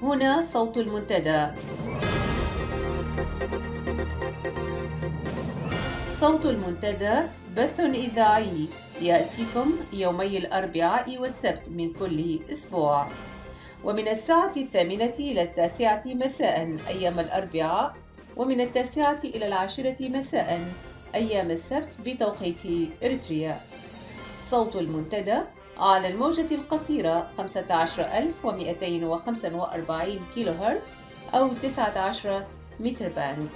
هنا صوت المنتدى. صوت المنتدى بث إذاعي يأتيكم يومي الأربعاء والسبت من كل أسبوع، ومن الساعة 8 إلى 9 مساء أيام الأربعاء، ومن 9 إلى 10 مساء أيام السبت بتوقيت إريتريا. صوت المنتدى على الموجة القصيرة 15245 كيلو هرتز أو 19 متر باند،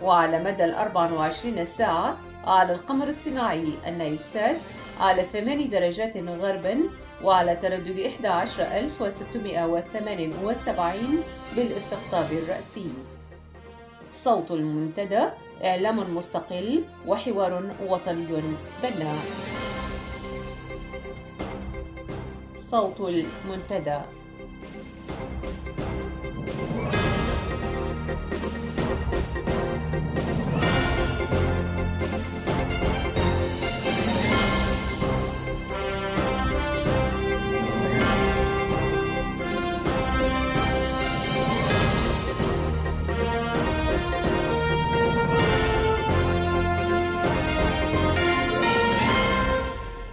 وعلى مدى 24 ساعة على القمر الصناعي النايلسات على 8 درجات غربا، وعلى تردد 11678 بالاستقطاب الرأسي. صوت المنتدى إعلام مستقل وحوار وطني بناء. صوت المنتدى.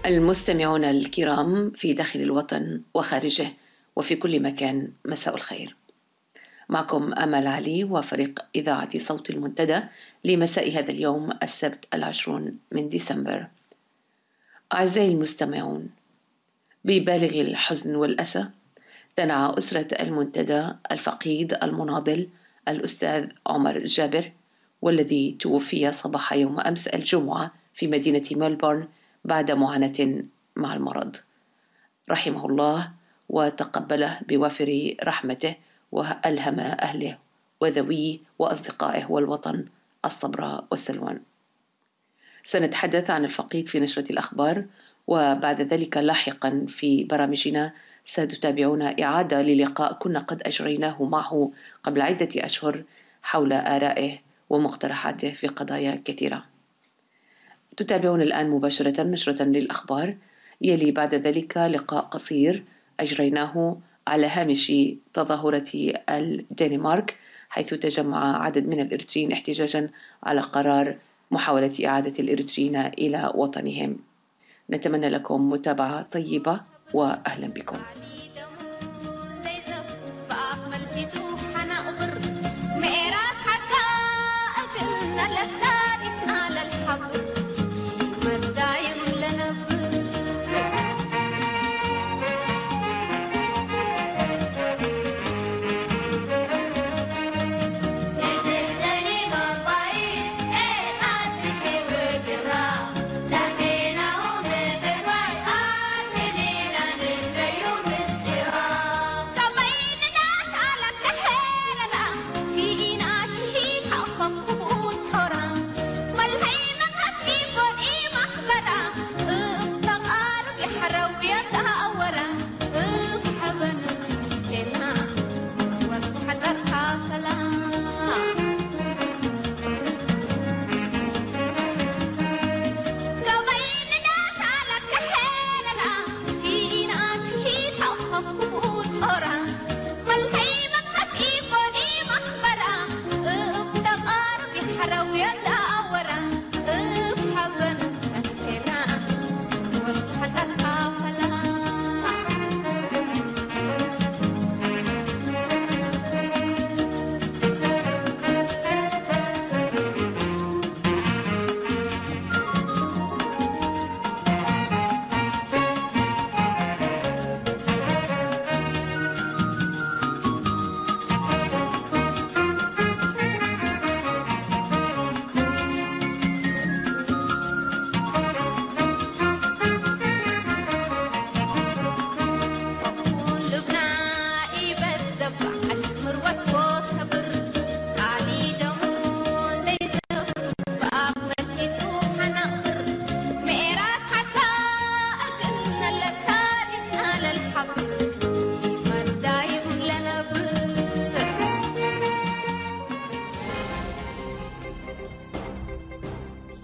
المستمعون الكرام في داخل الوطن وخارجه وفي كل مكان، مساء الخير. معكم أمل علي وفريق إذاعة صوت المنتدى لمساء هذا اليوم السبت 20 من ديسمبر. أعزائي المستمعون، ببالغ الحزن والأسى تنعى أسرة المنتدى الفقيد المناضل الأستاذ عمر جابر، والذي توفي صباح يوم أمس الجمعة في مدينة ميلبورن بعد معاناة مع المرض. رحمه الله وتقبله بوافر رحمته، وألهم أهله وذويه وأصدقائه والوطن الصبر والسلوان. سنتحدث عن الفقيد في نشرة الأخبار، وبعد ذلك لاحقا في برامجنا ستتابعون إعادة للقاء كنا قد أجريناه معه قبل عدة أشهر حول آرائه ومقترحاته في قضايا كثيرة. تتابعون الآن مباشرة نشرة للأخبار، يلي بعد ذلك لقاء قصير أجريناه على هامش تظاهرة الدنمارك، حيث تجمع عدد من الإريتريين احتجاجا على قرار محاولة إعادة الإريتريين إلى وطنهم. نتمنى لكم متابعة طيبة وأهلا بكم.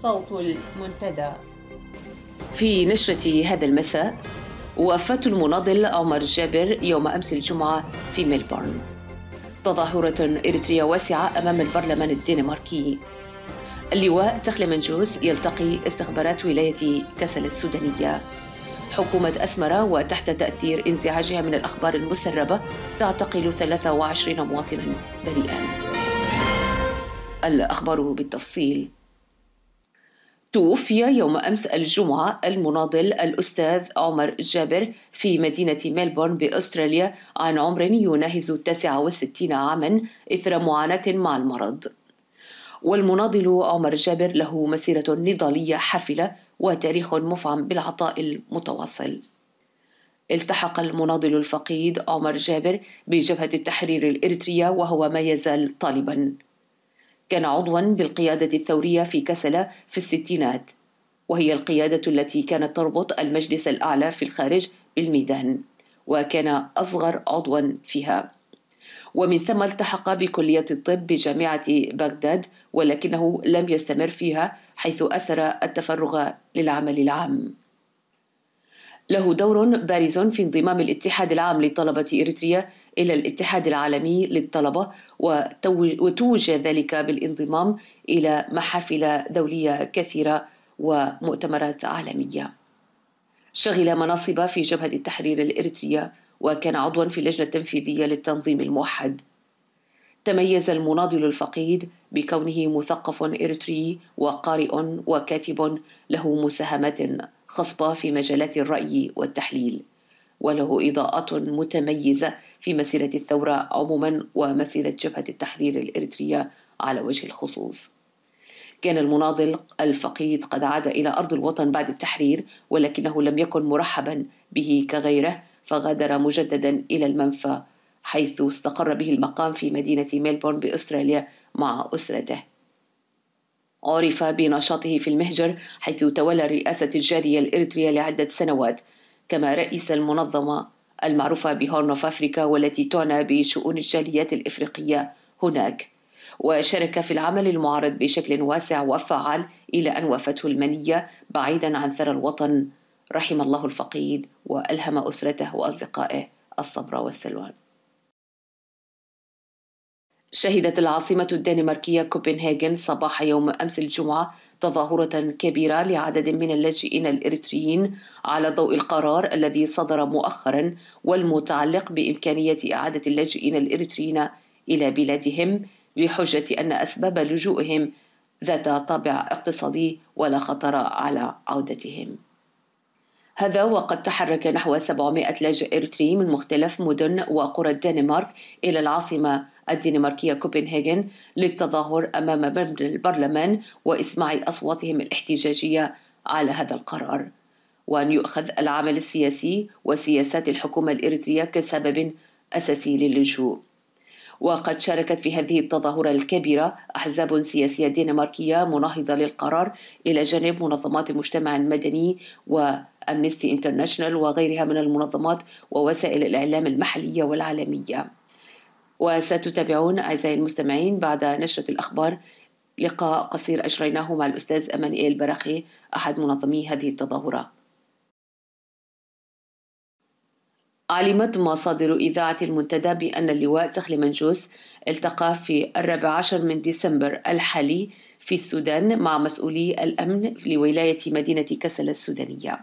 صوت المنتدى. في نشرة هذا المساء، وفاة المناضل عمر جابر يوم أمس الجمعة في ميلبورن. تظاهرة إريترية واسعة أمام البرلمان الدنماركي. اللواء تخلي منجوس يلتقي استخبارات ولاية كسل السودانية. حكومة أسمرة وتحت تأثير انزعاجها من الأخبار المسربة تعتقل 23 مواطنا بريئا. الأخبار بالتفصيل. توفي يوم أمس الجمعة المناضل الأستاذ عمر جابر في مدينة ميلبورن بأستراليا عن عمر يناهز 69 عاما إثر معاناة مع المرض. والمناضل عمر جابر له مسيرة نضالية حافلة وتاريخ مفعم بالعطاء المتواصل. التحق المناضل الفقيد عمر جابر بجبهة التحرير الإريترية وهو ما يزال طالبا. كان عضوا بالقيادة الثورية في كسلا في الستينات، وهي القيادة التي كانت تربط المجلس الأعلى في الخارج بالميدان، وكان أصغر عضوا فيها. ومن ثم التحق بكلية الطب بجامعة بغداد، ولكنه لم يستمر فيها حيث أثر التفرغ للعمل العام. له دور بارز في انضمام الاتحاد العام لطلبة إريتريا إلى الاتحاد العالمي للطلبة، وتوج ذلك بالانضمام إلى محافل دولية كثيرة ومؤتمرات عالمية. شغل مناصب في جبهة التحرير الإريترية، وكان عضوا في اللجنة التنفيذية للتنظيم الموحد. تميز المناضل الفقيد بكونه مثقف إريتري وقارئ وكاتب له مساهمات خصبة في مجالات الرأي والتحليل، وله إضاءات متميزة في مسيرة الثورة عموما ومسيرة جبهة التحرير الإريترية على وجه الخصوص. كان المناضل الفقيد قد عاد إلى أرض الوطن بعد التحرير، ولكنه لم يكن مرحبا به كغيره، فغادر مجددا إلى المنفى حيث استقر به المقام في مدينة ميلبورن بأستراليا مع أسرته. عرف بنشاطه في المهجر حيث تولى رئاسة الجالية الإريترية لعدة سنوات، كما رئيس المنظمة المعروفة بهورن أوف أفريكا والتي تعنى بشؤون الجاليات الإفريقية هناك، وشارك في العمل المعارض بشكل واسع وفعال إلى أن وافته المنية بعيدا عن ثرى الوطن. رحم الله الفقيد وألهم أسرته وأصدقائه الصبر والسلوان. شهدت العاصمة الدنماركية كوبنهاجن صباح يوم أمس الجمعة تظاهرة كبيرة لعدد من اللاجئين الإريتريين على ضوء القرار الذي صدر مؤخرا والمتعلق بإمكانية إعادة اللاجئين الإريتريين إلى بلادهم بحجة أن أسباب لجوئهم ذات طابع اقتصادي ولا خطر على عودتهم. هذا وقد تحرك نحو 700 لاجئ إريتري من مختلف مدن وقرى الدنمارك إلى العاصمة الدنماركية كوبنهاجن للتظاهر أمام مبنى البرلمان وإسماع أصواتهم الاحتجاجية على هذا القرار، وأن يؤخذ العمل السياسي وسياسات الحكومة الإريترية كسبب أساسي للجوء. وقد شاركت في هذه التظاهرة الكبيرة أحزاب سياسية دنماركية مناهضة للقرار إلى جانب منظمات المجتمع المدني وأمنستي انترناشونال وغيرها من المنظمات ووسائل الإعلام المحلية والعالمية. وستتابعون أعزائي المستمعين بعد نشرة الأخبار لقاء قصير أجريناه مع الأستاذ أمانويل براخي أحد منظمي هذه التظاهرة. علمت مصادر إذاعة المنتدى بأن اللواء تخلي منجوس التقى في 14 من ديسمبر الحالي في السودان مع مسؤولي الأمن لولاية مدينة كسل السودانية،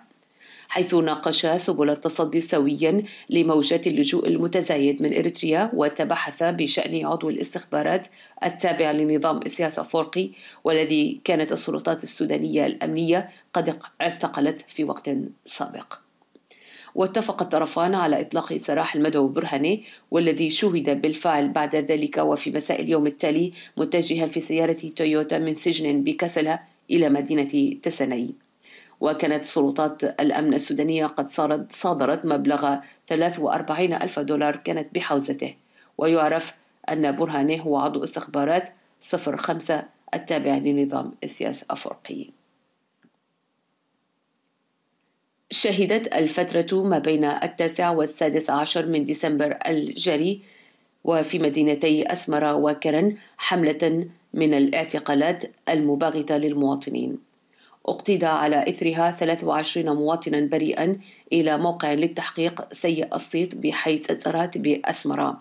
حيث ناقشا سبل التصدي سويا لموجات اللجوء المتزايد من إريتريا، وتبحث بشأن عضو الاستخبارات التابع لنظام إسياس أفورقي والذي كانت السلطات السودانية الأمنية قد اعتقلت في وقت سابق. واتفق الطرفان على إطلاق سراح المدعو برهاني، والذي شوهد بالفعل بعد ذلك وفي مساء اليوم التالي متجها في سيارة تويوتا من سجن بكسلة إلى مدينة تسني. وكانت سلطات الأمن السودانية قد صادرت مبلغ 43,000 دولار كانت بحوزته. ويعرف أن برهاني هو عضو استخبارات 05 التابع لنظام إسياس أفورقي. شهدت الفترة ما بين 9 و16 من ديسمبر الجاري وفي مدينتي أسمرة وكرن حملة من الاعتقالات المباغتة للمواطنين، اقتضى على إثرها 23 مواطنا بريئا إلى موقع للتحقيق سيء الصيت بحي تترات بأسمرة.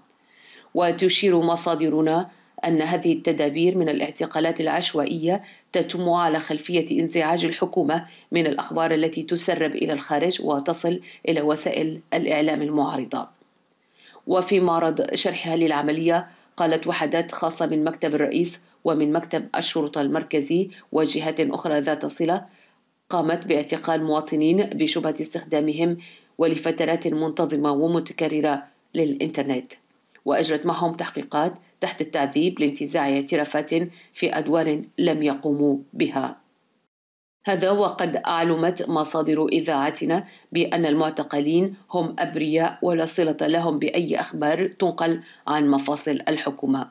وتشير مصادرنا أن هذه التدابير من الاعتقالات العشوائية تتم على خلفية انزعاج الحكومة من الأخبار التي تسرب إلى الخارج وتصل إلى وسائل الإعلام المعارضة. وفي معرض شرحها للعملية قالت وحدات خاصة من مكتب الرئيس ومن مكتب الشرطة المركزي وجهات أخرى ذات صلة قامت باعتقال مواطنين بشبهة استخدامهم ولفترات منتظمة ومتكررة للإنترنت، وأجرت معهم تحقيقات تحت التعذيب لانتزاع اعترافات في أدوار لم يقوموا بها. هذا وقد علمت مصادر إذاعتنا بأن المعتقلين هم أبرياء ولا صلة لهم بأي أخبار تنقل عن مفاصل الحكومة.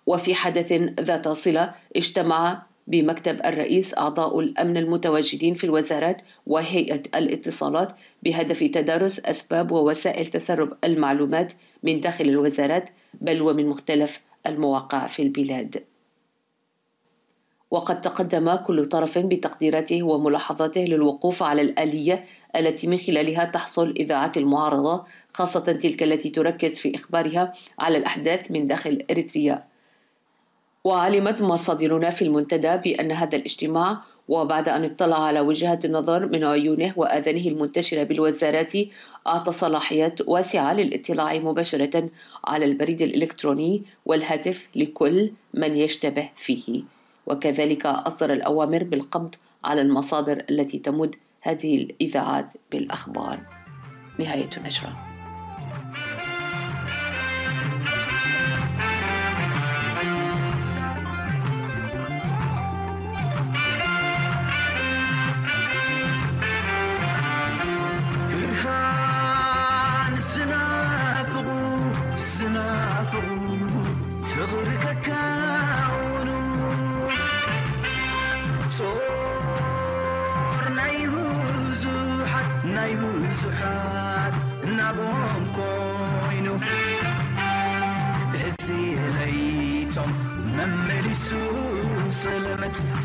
وفي حدث ذات صلة اجتمع بمكتب الرئيس أعضاء الأمن المتواجدين في الوزارات وهيئة الاتصالات بهدف تدارس أسباب ووسائل تسرب المعلومات من داخل الوزارات بل ومن مختلف المواقع في البلاد. وقد تقدم كل طرف بتقديراته وملاحظاته للوقوف على الآلية التي من خلالها تحصل إذاعات المعارضة، خاصة تلك التي تركز في إخبارها على الأحداث من داخل إريتريا. وعلمت مصادرنا في المنتدى بأن هذا الاجتماع وبعد أن اطلع على وجهات النظر من عيونه وآذانه المنتشرة بالوزارات أعطى صلاحيات واسعة للاطلاع مباشرة على البريد الإلكتروني والهاتف لكل من يشتبه فيه، وكذلك أصدر الأوامر بالقبض على المصادر التي تمد هذه الإذاعات بالأخبار. نهاية النشرة.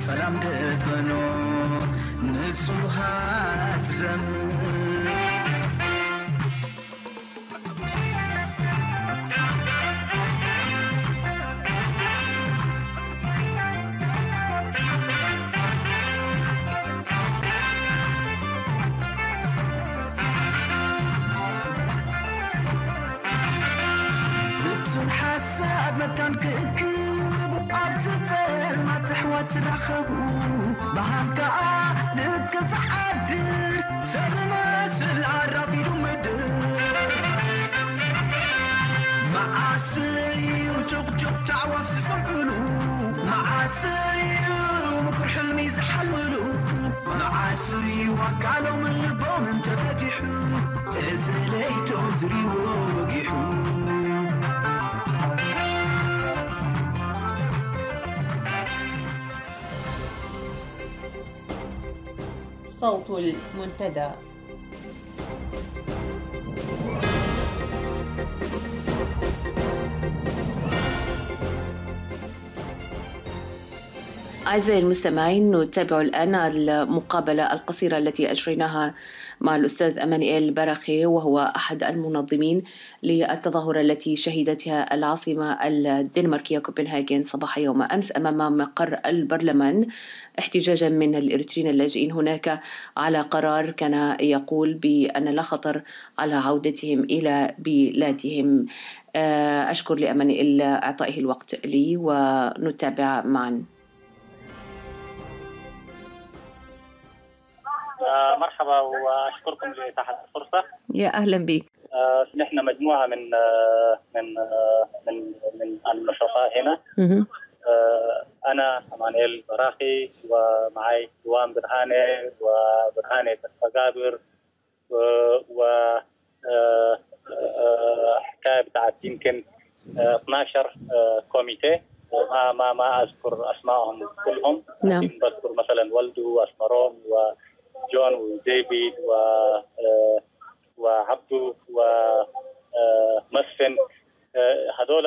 سلام دفنو نصوحات زمن بتون حساب متان كأكيب أبتتل ما تحوت رخبو بهانكا نكز عدر سلمس العربي مدر معاسي وجوق تعوف سسمعلو معاسي ومكر حلمي زحلولو معاسي وقالوا من البوم انت فتحو ازليتو زريو وقيحو. صوت المنتدى. أعزائي المستمعين، نتابع الآن المقابلة القصيرة التي أجريناها مع الأستاذ أمانويل براخي، وهو أحد المنظمين للتظاهرة التي شهدتها العاصمة الدنماركية كوبنهاجن صباح يوم أمس أمام مقر البرلمان، احتجاجا من الإريتريين اللاجئين هناك على قرار كان يقول بأن لا خطر على عودتهم إلى بلادهم. أشكر لأمانويل إعطائه الوقت لي ونتابع معا. مرحبا واشكركم لاتاحه الفرصه. يا اهلا بك. نحن مجموعه من النشطاء هنا. انا أمانويل براخي ومعي دوام برهاني وبرهاني تفقابر و حكايه بتاعت يمكن 12 كوميتي ما اذكر اسمائهم كلهم. نعم. بذكر مثلا ولدو واسمروم وجون وديفيد وعبدو ومسفن. هذول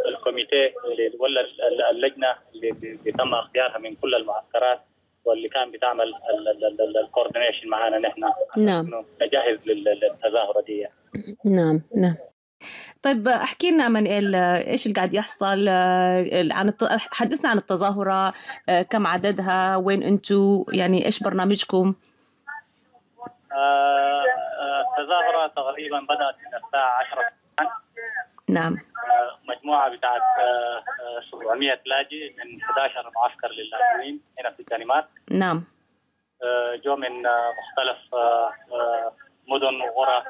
الكوميتي ولا اللجنه اللي تم اختيارها من كل المعسكرات واللي كان بتعمل الكوردينيشن معنا نحن. نعم. نجهز للتظاهره دي. نعم. طيب احكي لنا منال، ايش اللي قاعد يحصل؟ حدثنا عن التظاهرة، كم عددها، وين انتم، يعني ايش برنامجكم؟ التظاهرة تقريبا بدأت من الساعة 10 صباحا. نعم. مجموعة بتاعت 700 لاجئ من 11 معسكر للاجئين هنا في الدنمارك. نعم. جو من مختلف مدن وقرى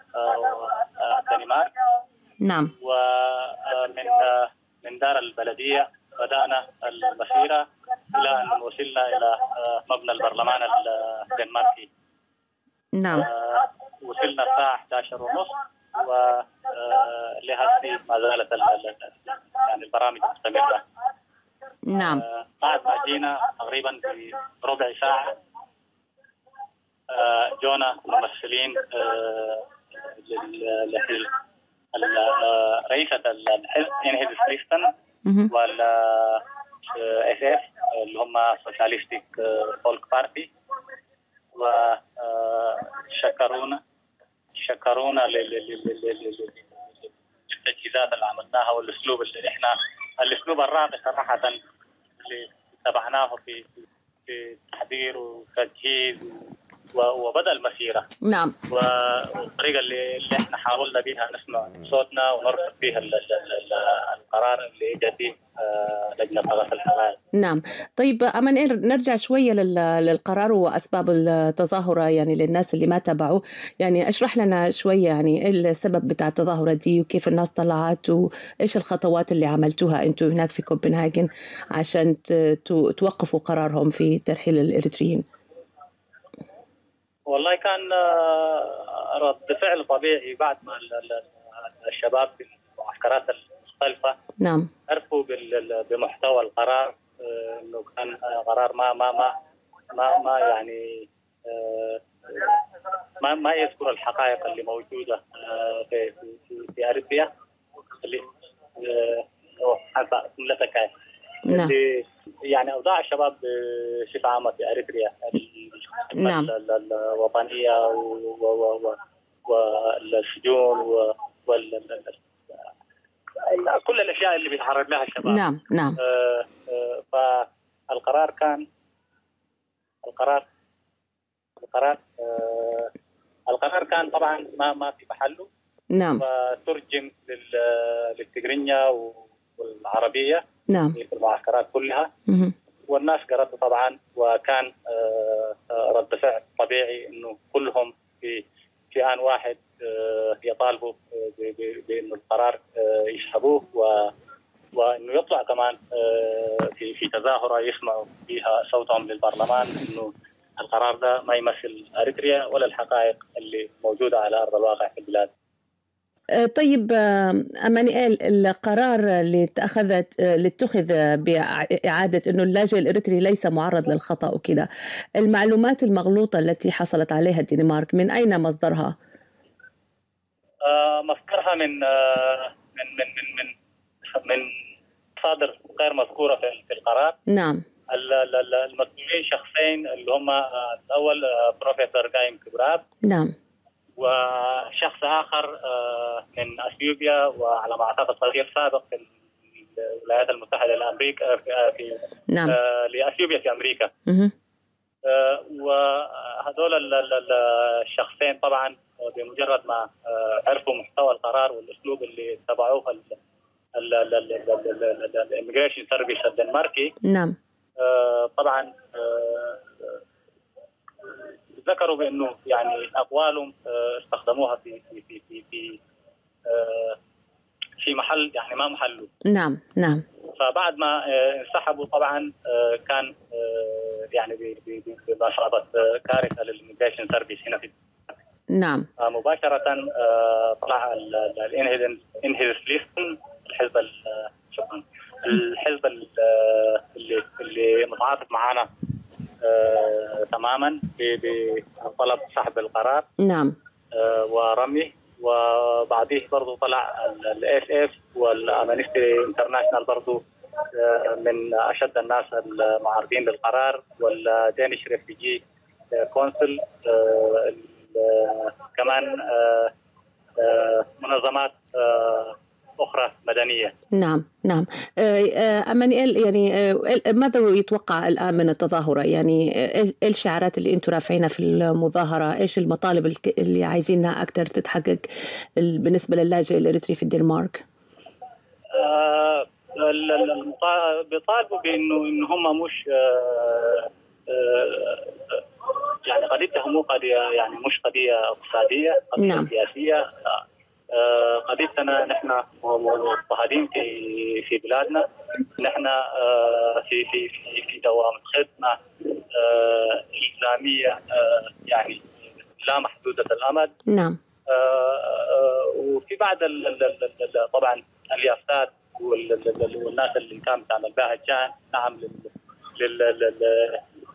الدنمارك. نعم. ومن من دار البلدية بدأنا المسيرة إلى أن وصلنا إلى مبنى البرلمان الدنماركي. نعم. وصلنا الساعة 11:30 ولهذه ما زالت يعني البرامج مستمرة. نعم. بعد ما جينا تقريبا بربع ساعة جونا ممثلين رئيسة الحزب انهيد سليستن وال SF اللي هم سوشياليستيك فولك بارتي، وشكرونا للتجهيزات اللي عملناها والاسلوب اللي احنا الاسلوب الراقي صراحة اللي تبعناه في تحضير وتجهيز وبدأ المسيرة. نعم. والطريقة اللي احنا حاولنا بها نسمع صوتنا ونرفض بها القرار اللي اجى فيه لجنة غرف الحقائق. نعم. طيب أمانيل، نرجع شوية للقرار وأسباب التظاهرة، يعني للناس اللي ما تابعوا، يعني اشرح لنا شوية يعني إيه السبب بتاع التظاهرة دي وكيف الناس طلعت وإيش الخطوات اللي عملتوها أنتوا هناك في كوبنهاجن عشان توقفوا قرارهم في ترحيل الإريتريين. والله كان رد فعل طبيعي بعد ما الشباب في المعسكرات المختلفة نعم عرفوا بمحتوى القرار، انه كان قرار ما يعني ما يذكر الحقائق اللي موجودة في اريتريا اللي نعم. يعني اوضاع الشباب بصفة عامة في اريتريا نعم. الوطنية والسجون كل الاشياء اللي بيتعرض لها الشباب. نعم. نعم. فالقرار كان القرار كان طبعا ما في محله. نعم. وترجم للتجرينيا والعربية. نعم. في المعسكرات كلها. والناس قرأته طبعا، وكان رد فعل طبيعي انه كلهم في آن واحد يطالبوا بانه القرار يسحبوه، وانه يطلع كمان في تظاهرة يسمعوا فيها صوتهم للبرلمان انه القرار ده ما يمثل اريتريا ولا الحقائق اللي موجودة على ارض الواقع في البلاد. طيب أمانيل، القرار اللي اتخذ بإعادة أنه اللاجئ الإريتري ليس معرض للخطأ وكذا، المعلومات المغلوطة التي حصلت عليها الدنمارك من أين مصدرها؟ مصدرها من مصادر غير مذكورة في القرار. نعم. المسؤولين شخصين اللي هم الأول بروفيسور قايم كبراب. نعم. وشخص آخر من أثيوبيا، وعلى ما أعتقد صغير سابق في الولايات المتحدة الأمريكية في نعم. لأثيوبيا في أمريكا. وهذول الشخصين طبعا بمجرد ما عرفوا محتوى القرار والأسلوب اللي اتبعوه الإميجريشن سيرفيس الدنماركي. نعم. طبعا ذكروا بانه يعني اقوالهم استخدموها في محل يعني ما محله. نعم. نعم. فبعد ما انسحبوا طبعا كان يعني بمثابه كارثه للإميجريشن سيرفيس هنا في. نعم. مباشره طلع الانهيد سليستن الحزب شكرا الحزب اللي متعاطف معنا تماما بطلب سحب القرار. نعم. ورميه. وبعديه برضو طلع الAFF والأمنستي انترناشنال برضو من أشد الناس المعارضين للقرار، والدانيش ريفيجي كونسل كمان منظمات أخرى مدنية. نعم نعم. أمانيل، يعني ماذا يتوقع الآن من التظاهرة؟ يعني إيش الشعارات اللي أنتم رافعينها في المظاهرة؟ إيش المطالب اللي عايزينها أكثر تتحقق بالنسبة للاجئ الإريتري في الدنمارك؟ بيطالبوا بأنه هم مش يعني قضيتهم مو قضية، يعني مش قضية اقتصادية، قضية نعم. سياسية. قضيتنا نحن مضطهدين في بلادنا، نحن في دوامة خدمة إسلامية يعني لا محدودة الأمد. نعم. وفي بعض طبعا اليافطات والناس اللي كانت تعمل بها كان نعم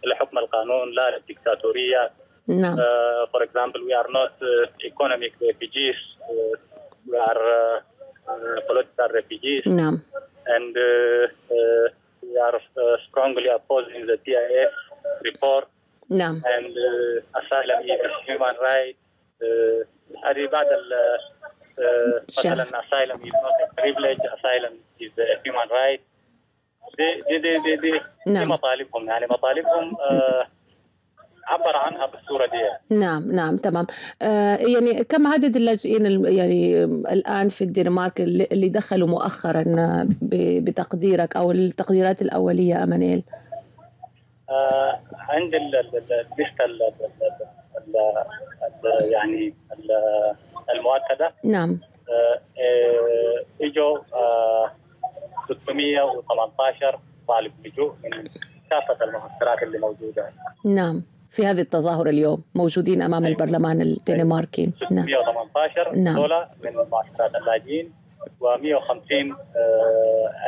لحكم القانون لا للدكتاتورية. نعم. For example, we are not economic refugees. We are political refugees. نعم. And we are strongly opposing the TIF report. نعم. And asylum is human right. هذه بعد مثلا asylum is not a privilege. Asylum is a human right. دي مطالبهم، يعني مطالبهم عبر عنها بالصورة دي. نعم نعم تمام. يعني كم عدد اللاجئين يعني الآن في الدنمارك اللي دخلوا مؤخرا بتقديرك أو التقديرات الأولية أمانيل؟ عند الليستة يعني المؤكدة. نعم. اجوا 618 طالب لجوء من كافة المعسكرات اللي موجودة. نعم. في هذه التظاهرة اليوم موجودين أمام البرلمان الدنماركي. 618 دولة من معسكرات اللاجئين و150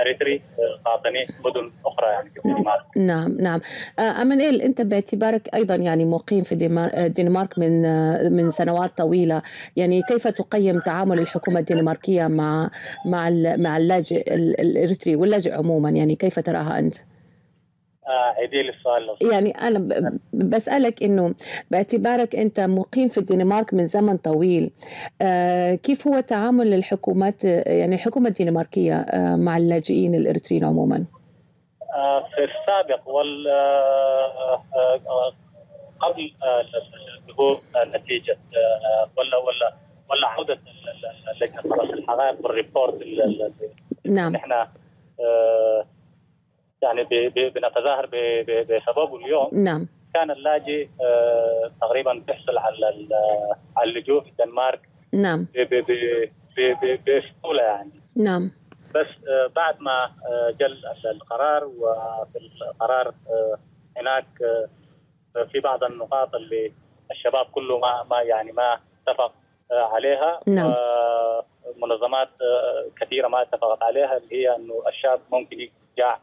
أريتري قاطني مدن أخرى يعني في الدنمارك. نعم نعم. أمانيل، أنت باعتبارك أيضا يعني مقيم في الدنمارك من سنوات طويلة، يعني كيف تقيم تعامل الحكومة الدنماركية مع اللاجئ الإريتري واللاجئ عموما؟ يعني كيف تراها أنت؟ عيدي لي السؤال. يعني أنا بسألك إنه باعتبارك أنت مقيم في الدنمارك من زمن طويل، كيف هو تعامل الحكومات، يعني الحكومة الدنماركية مع اللاجئين الإريتريين عموما؟ في السابق قبل ظهور نتيجة ولا عودة لجنة خلاص الحقائق بالريبورت نعم. نحن يعني بنتظاهر بسببه اليوم. نعم. كان اللاجئ تقريبا بيحصل على اللجوء في الدنمارك. نعم. بسهولة يعني. نعم. بس بعد ما جل القرار، وفي القرار هناك في بعض النقاط اللي الشباب كله ما اتفق عليها. نعم. منظمات كثيرة ما اتفقت عليها، اللي هي انه الشاب ممكن يرجع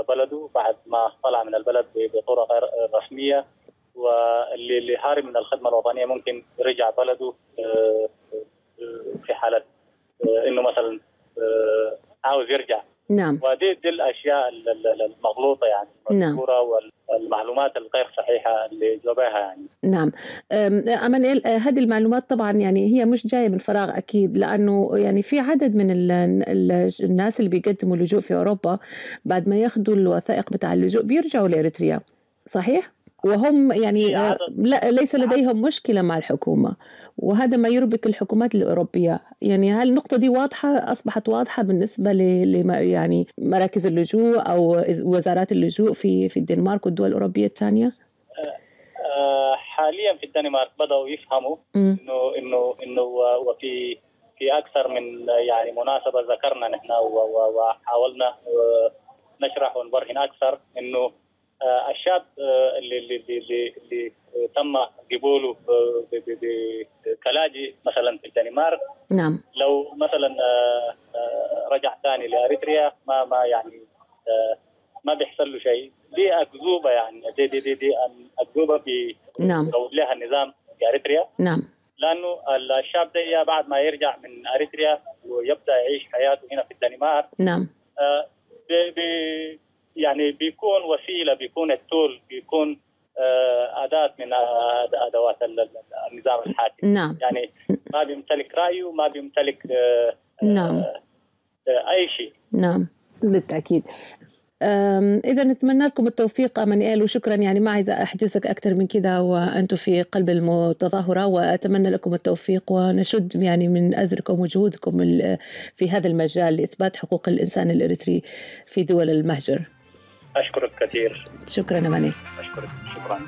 بلده بعد ما طلع من البلد بطرق غير رسمية، واللي هارب من الخدمة الوطنية ممكن يرجع بلده في حالة انه مثلا عاوز يرجع. نعم. ودي الاشياء المغلوطة يعني المذكورة. نعم. والمعلومات الغير صحيحة اللي جوابها يعني. نعم. أمانيل، هذه المعلومات طبعا يعني هي مش جاية من فراغ أكيد، لأنه يعني في عدد من الناس اللي بيقدموا لجوء في أوروبا بعد ما ياخدوا الوثائق بتاع اللجوء بيرجعوا لإريتريا، صحيح؟ وهم يعني لا ليس لديهم مشكلة مع الحكومة، وهذا ما يربك الحكومات الأوروبية. يعني هل النقطة دي أصبحت واضحة بالنسبة يعني مراكز اللجوء أو وزارات اللجوء في الدنمارك والدول الأوروبية الثانية؟ حاليا في الدنمارك بدأوا يفهموا إنه وفي أكثر من يعني مناسبة ذكرنا نحن وحاولنا نشرح ونبرهن أكثر إنه الشاب اللي تم قبوله كلاجئ مثلا في الدنمارك. نعم. لو مثلا رجع ثاني لأريتريا ما يعني ما بيحصل له شيء. دي أكذوبة يعني دي أكذوبة نعم. لها النظام في أريتريا. نعم. لأنه الشاب ده بعد ما يرجع من أريتريا ويبدأ يعيش حياته هنا في الدنمارك. نعم. يعني بيكون وسيلة، بيكون التول، بيكون أداة من أدوات النظام الحاكم. نعم. يعني ما بيمتلك رأيه، ما بيمتلك نعم. أي شيء. نعم بالتأكيد. إذا نتمنى لكم التوفيق أمانيال، وشكرا. يعني ما عايزة أحجزك أكثر من كده، وأنتم في قلب المتظاهرة، وأتمنى لكم التوفيق ونشد يعني من أزركم وجهودكم في هذا المجال لإثبات حقوق الإنسان الإريتري في دول المهجر. أشكرك كثير. شكرا أماني. أشكرك. شكرا.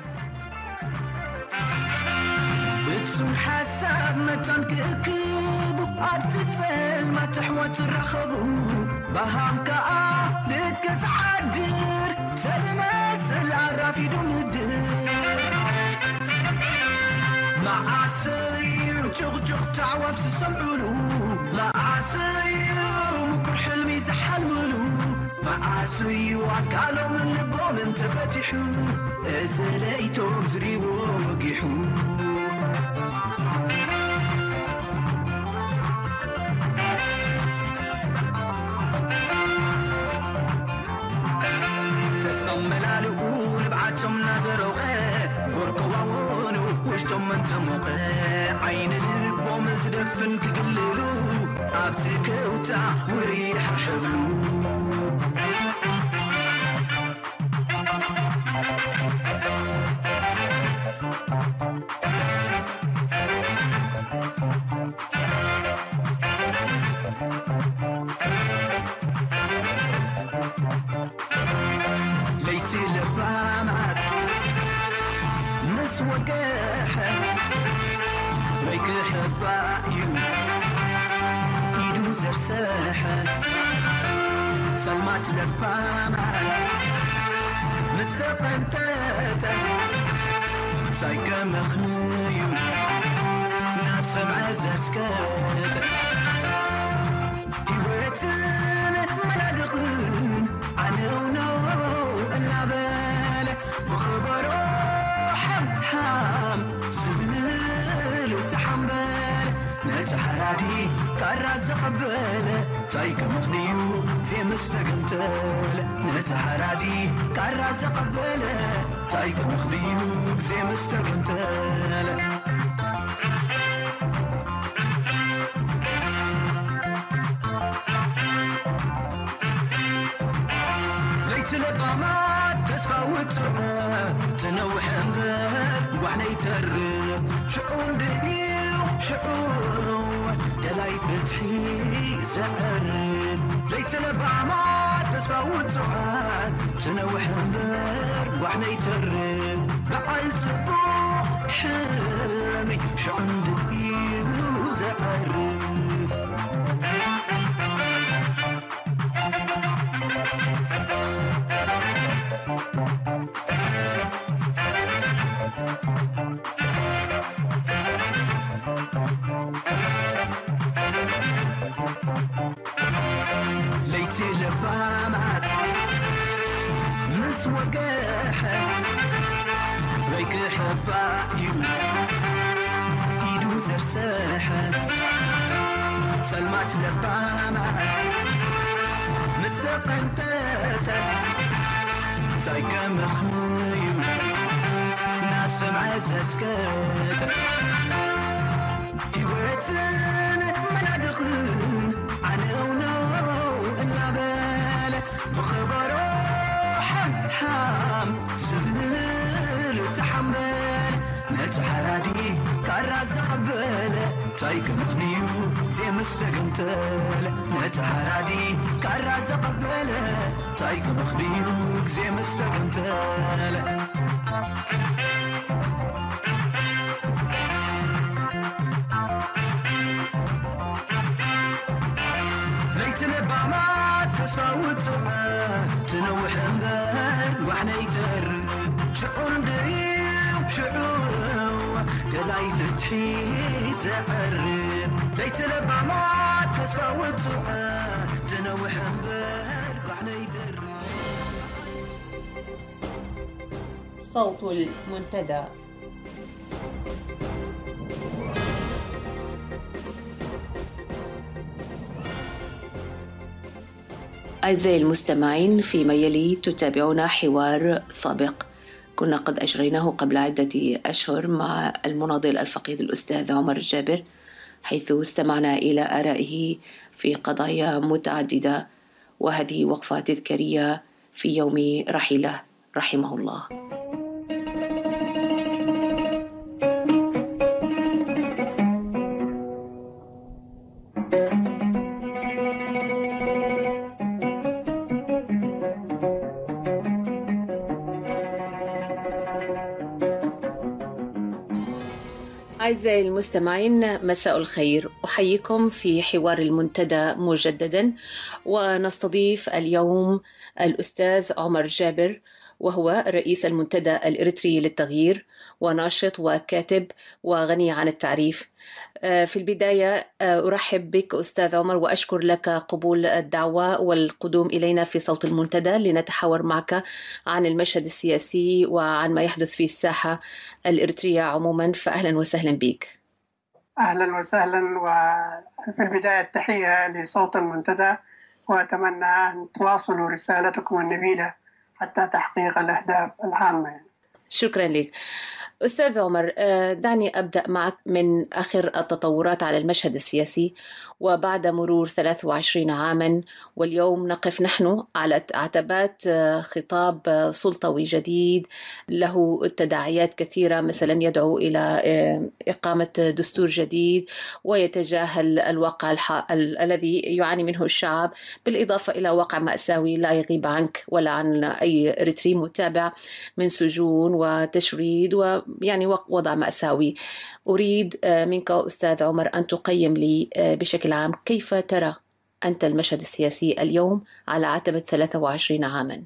بتسون حساب متان كأكيبو أرتتسل ما تحوى ترخبو بهانكا دكس عدير سلمسل عرافي دمدر معاسي جغ تعوف سسمعلو معاسي مكر حلمي زحل ملو معاسي وعقالو من لبهم انتفتحو ازليتو بزريبو وقيحو بعتم نظروا قرقوا وشتم انتموا عين البو مزدفن تقللوا عبتك وتع وريح حبلو سلمات لبامة مستقنتاتا تايكا مخنيو ناس معززكاتا هيوتن ملادخن عنونو النبال بخبرو حم سبل وتحمبال نتحرادي كراز قبل تايكا مخنيو زي مستقنتل نتحرادي كراز قبل تايكا مخنيو زي مستقنتل ليت الإقامات تسفاوت تنوح انبال وحنا يترب شؤون دقيق شؤون دلاي فتحي زهر ليت الإقامات تسفاوت تنوح انبال وحنا يترب بقال تبوح حلمي شؤون دقيق زهر لبامات مسوقاحة ريك حبايو إيدو زرساحة سلمات لبامات مستقنتاتا زايكا مخنيو ناس معززكاتا هيوتن من أدخل عنونو بخبرو حم سبل وتحمل نتحرادي كراز قبل تايكا مخنيو زي مستقنتل نتحرادي كراز قبل تايكا مخنيو زي مستقنتل ليت الإقامات تسفاوت تنوح انبال وحنا يترب شعور قريب شعور دلاي فتحي تعرب ليت الإقامات تسفاوت تنوح انبال وحنا يترب. صوت المنتدى. أعزائي المستمعين، فيما يلي تتابعون حوار سابق كنا قد أجريناه قبل عدة أشهر مع المناضل الفقيد الأستاذ عمر الجابر حيث استمعنا إلى آرائه في قضايا متعددة، وهذه وقفة تذكارية في يوم رحيله رحمه الله. أعزائي المستمعين، مساء الخير. أحييكم في حوار المنتدى مجددا، ونستضيف اليوم الأستاذ عمر جابر، وهو رئيس المنتدى الإريتري للتغيير، وناشط وكاتب وغني عن التعريف. في البداية أرحب بك أستاذ عمر، وأشكر لك قبول الدعوة والقدوم إلينا في صوت المنتدى لنتحاور معك عن المشهد السياسي وعن ما يحدث في الساحة الإريترية عموما، فأهلا وسهلا بك. أهلا وسهلا، وفي البداية التحية لصوت المنتدى، وأتمنى أن تواصلوا رسالتكم النبيلة حتى تحقيق الأهداف العامة. شكرا لك أستاذ عمر. دعني أبدأ معك من آخر التطورات على المشهد السياسي، وبعد مرور 23 عاما واليوم نقف نحن على عتبات خطاب سلطوي جديد له تداعيات كثيرة، مثلا يدعو إلى إقامة دستور جديد ويتجاهل الواقع الذي يعاني منه الشعب، بالإضافة إلى واقع مأساوي لا يغيب عنك ولا عن أي إريتري متابع من سجون وتشريد ويعني وضع مأساوي. أريد منك أستاذ عمر أن تقيم لي بشكل عام كيف ترى أنت المشهد السياسي اليوم على عتبة 23 عاما؟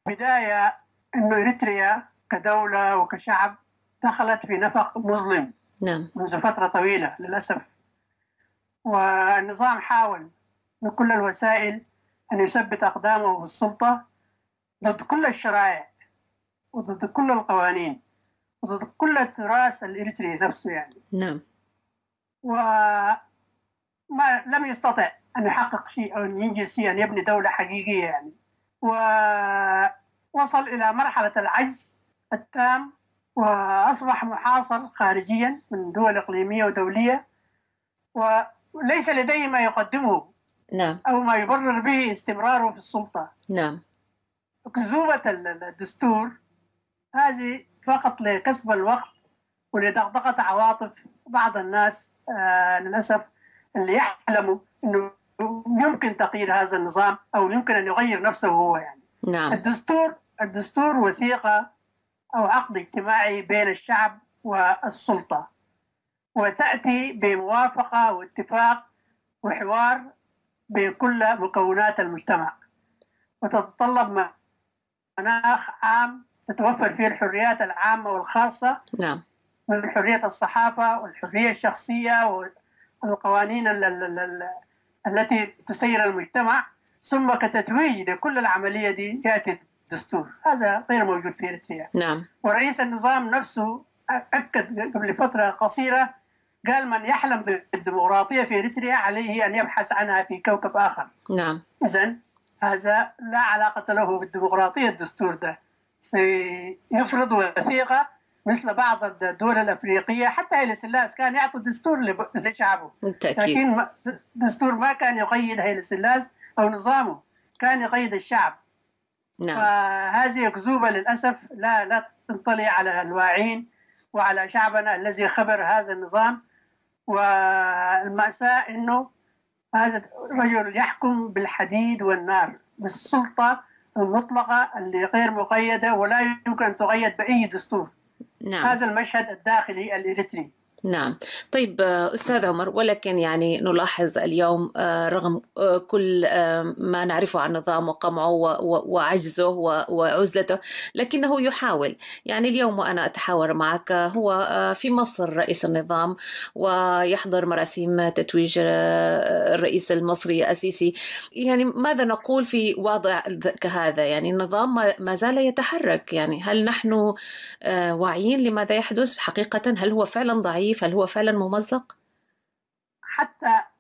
بداية أنه إريتريا كدولة وكشعب دخلت في نفق مظلم نعم. منذ فترة طويلة للأسف، والنظام حاول بكل الوسائل أن يثبت أقدامه بالسلطة ضد كل الشرائع وضد كل القوانين وضد كل التراث الإريتري نفسه يعني. نعم. وما لم يستطع أن يحقق شيء أو أن ينجز شيء، أن يبني دولة حقيقية يعني. ووصل إلى مرحلة العجز التام، وأصبح محاصر خارجيا من دول إقليمية ودولية، وليس لديه ما يقدمه نعم. أو ما يبرر به استمراره في السلطة. نعم. أكذوبة الدستور هذه فقط لكسب الوقت ولدغدغة عواطف بعض الناس للأسف، اللي يحلموا أنه يمكن تغيير هذا النظام أو يمكن أن يغير نفسه هو يعني. نعم. الدستور وثيقة أو عقد اجتماعي بين الشعب والسلطة، وتأتي بموافقة واتفاق وحوار بين كل مكونات المجتمع، وتتطلب مناخ عام تتوفر فيه الحريات العامة والخاصة. نعم. من حرية الصحافة والحرية الشخصية والقوانين التي تسير المجتمع، ثم كتتويج لكل العملية دي يأتي الدستور. هذا غير موجود في إريتريا. نعم. ورئيس النظام نفسه أكد قبل فترة قصيرة، قال من يحلم بالديمقراطية في إريتريا عليه أن يبحث عنها في كوكب آخر. نعم. إذن هذا لا علاقة له بالديمقراطية. الدستور ده سيفرض وثيقة مثل بعض الدول الأفريقية، حتى هيلي سلاس كان يعطي دستور لشعبه، لكن الدستور ما كان يقيد هيلي سلاس أو نظامه، كان يقيد الشعب. نعم. فهذه أكذوبة للأسف لا تنطلي على الواعين وعلى شعبنا الذي خبر هذا النظام. والمأساة إنه هذا الرجل يحكم بالحديد والنار، بالسلطة المطلقة اللي غير مقيدة ولا يمكن أن تقيد بأي دستور. نعم. هذا المشهد الداخلي الإريتري. نعم. طيب أستاذ عمر، ولكن يعني نلاحظ اليوم رغم كل ما نعرفه عن النظام وقمعه وعجزه وعزلته، لكنه يحاول. يعني اليوم وأنا أتحاور معك هو في مصر رئيس النظام، ويحضر مراسيم تتويج الرئيس المصري السيسي. يعني ماذا نقول في وضع كهذا؟ يعني النظام ما زال يتحرك. يعني هل نحن واعيين لماذا يحدث حقيقة؟ هل هو فعلا ضعيف؟ هل هو فعلا ممزق؟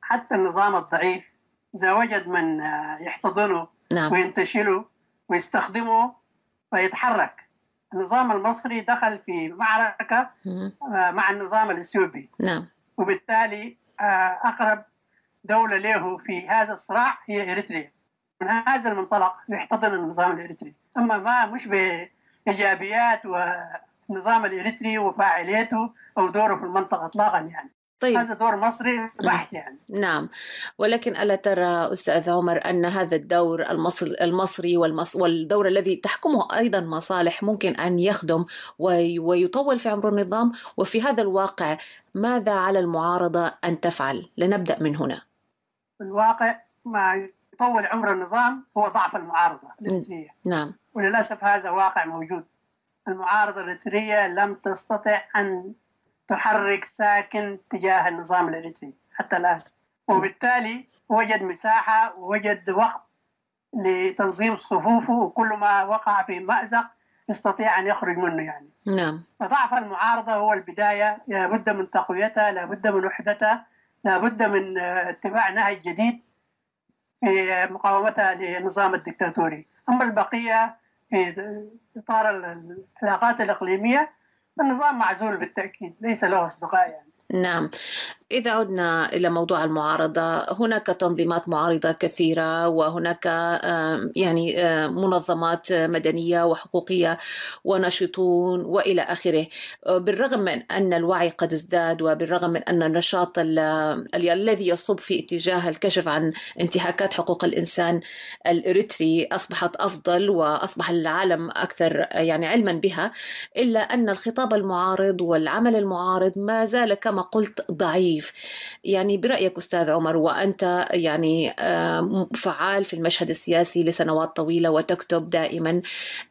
حتى النظام الضعيف إذا وجد من يحتضنه نعم. وينتشله ويستخدمه فيتحرك. النظام المصري دخل في معركة مع النظام الإثيوبي. نعم. وبالتالي أقرب دولة له في هذا الصراع هي إريتريا. من هذا المنطلق يحتضن النظام الإريتري، أما ما مش بإيجابيات والنظام الإريتري وفاعليته أو دوره في المنطقة إطلاقا يعني. طيب. هذا دور مصري بحت يعني. نعم، ولكن ألا ترى أستاذ عمر أن هذا الدور المصري والدور الذي تحكمه أيضا مصالح ممكن أن يخدم ويطول في عمر النظام؟ وفي هذا الواقع ماذا على المعارضة أن تفعل؟ لنبدأ من هنا. في الواقع ما يطول عمر النظام هو ضعف المعارضة الإريترية. نعم. وللأسف هذا واقع موجود. المعارضة الإريترية لم تستطع أن تحرك ساكن تجاه النظام الإريتري حتى الآن، وبالتالي وجد مساحة ووجد وقت لتنظيم صفوفه، وكل ما وقع في مأزق يستطيع أن يخرج منه يعني. نعم. فضعف المعارضة هو البداية، لابد من تقويتها، لابد من وحدتها، لابد من اتباع نهج جديد في مقاومتها للنظام الدكتاتوري. أما البقية في إطار العلاقات الإقليمية النظام معزول بالتأكيد، ليس له أصدقاء يعني. نعم. إذا عدنا إلى موضوع المعارضة، هناك تنظيمات معارضة كثيرة، وهناك يعني منظمات مدنية وحقوقية وناشطون وإلى آخره. بالرغم من أن الوعي قد ازداد، وبالرغم من أن النشاط الذي يصب في اتجاه الكشف عن انتهاكات حقوق الإنسان الإريتري أصبحت أفضل، وأصبح العالم أكثر يعني علما بها، إلا أن الخطاب المعارض والعمل المعارض ما زال كما قلت ضعيف. يعني برأيك أستاذ عمر، وأنت يعني فعال في المشهد السياسي لسنوات طويلة وتكتب دائما،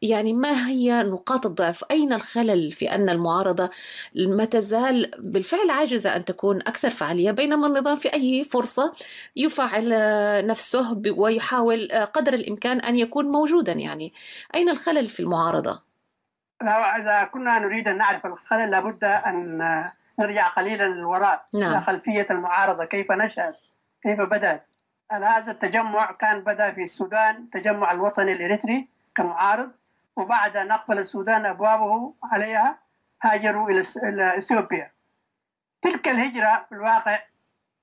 يعني ما هي نقاط الضعف؟ أين الخلل في أن المعارضة ما تزال بالفعل عاجزة أن تكون أكثر فعالية، بينما النظام في أي فرصة يفعل نفسه ويحاول قدر الإمكان أن يكون موجودا؟ يعني أين الخلل في المعارضة؟ إذا كنا نريد أن نعرف الخلل لابد أن نرجع قليلا للوراء. نعم. خلفية المعارضة، كيف نشأت، كيف بدأت. هذا التجمع كان بدأ في السودان، التجمع الوطني الإريتري كمعارض، وبعد أن أقبل السودان أبوابه عليها هاجروا إلى إثيوبيا. تلك الهجرة في الواقع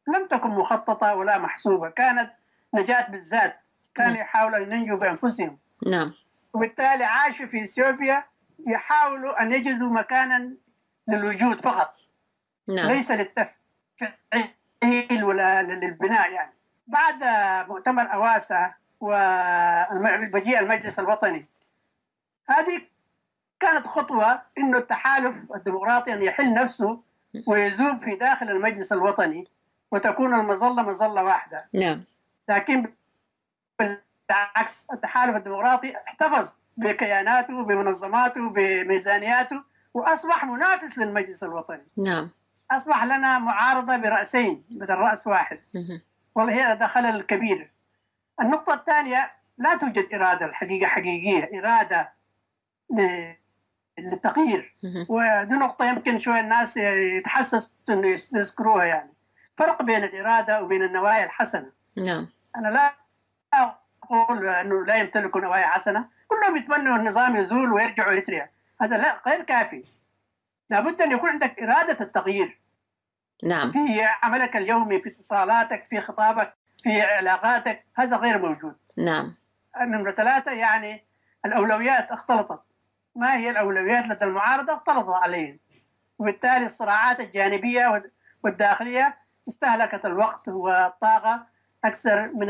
لم تكن مخططة ولا محسوبة، كانت نجاة بالذات، كانوا يحاولوا أن ينجوا بأنفسهم. نعم. وبالتالي عاشوا في إثيوبيا يحاولوا أن يجدوا مكانا للوجود فقط. نعم. ليس للتفعيل ولا للبناء يعني. بعد مؤتمر أواسا ومجيء المجلس الوطني، هذه كانت خطوة إنه التحالف الديمقراطي أن يحل نفسه ويذوب في داخل المجلس الوطني وتكون المظلة مظلة واحدة. نعم. لكن بالعكس التحالف الديمقراطي احتفظ بكياناته، بمنظماته، بميزانياته، وأصبح منافس للمجلس الوطني. نعم. أصبح لنا معارضة برأسين بدل رأس واحد. والله هذا خلل كبير. النقطة الثانية، لا توجد إرادة الحقيقة حقيقية، إرادة للتغيير. ودي نقطة يمكن شوية الناس يتحسسوا إنه يذكروها يعني. فرق بين الإرادة وبين النوايا الحسنة. نعم. أنا لا أقول إنه لا يمتلكوا نوايا حسنة، كلهم يتمنوا النظام يزول ويرجعوا إريتريا، هذا لا، غير كافي. لابد أن يكون عندك إرادة التغيير. نعم. في عملك اليومي، في اتصالاتك، في خطابك، في علاقاتك، هذا غير موجود. نعم. نمرة 3 يعني الأولويات اختلطت. ما هي الأولويات لدى المعارضة؟ اختلطت عليهم، وبالتالي الصراعات الجانبية والداخلية استهلكت الوقت والطاقة أكثر من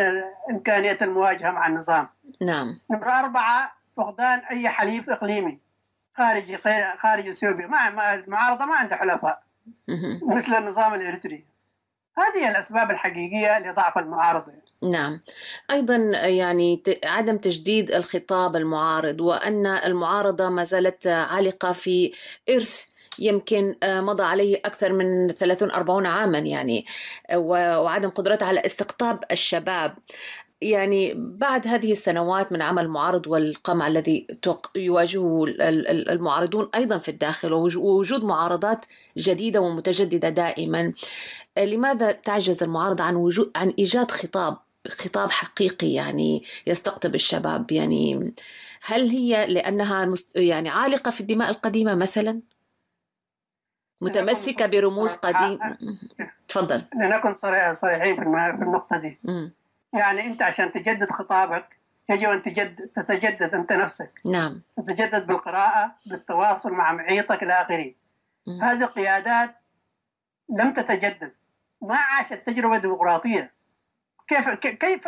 إمكانية المواجهة مع النظام. نعم. نمرة 4 فقدان أي حليف إقليمي خارج إثيوبيا. المعارضة ما عندها حلفاء مثل النظام الإريتري. هذه الأسباب الحقيقية لضعف المعارضة. نعم. أيضا يعني عدم تجديد الخطاب المعارض، وأن المعارضة ما زالت عالقة في إرث يمكن مضى عليه أكثر من 30-40 عاما يعني، وعدم قدرتها على استقطاب الشباب. يعني بعد هذه السنوات من عمل المعارض والقمع الذي يواجهه المعارضون أيضا في الداخل، ووجود معارضات جديدة ومتجددة دائما، لماذا تعجز المعارضة عن إيجاد خطاب حقيقي يعني يستقطب الشباب؟ يعني هل هي لأنها يعني عالقة في الدماء القديمة مثلا؟ متمسكة برموز قديم. تفضل. لنكن صريحين في النقطة دي. يعني أنت عشان تجدد خطابك يجب أن تتجدد أنت نفسك. نعم. تتجدد بالقراءة، بالتواصل مع معيطك إلى آخره. هذه القيادات لم تتجدد، ما عاشت تجربة ديمقراطية. كيف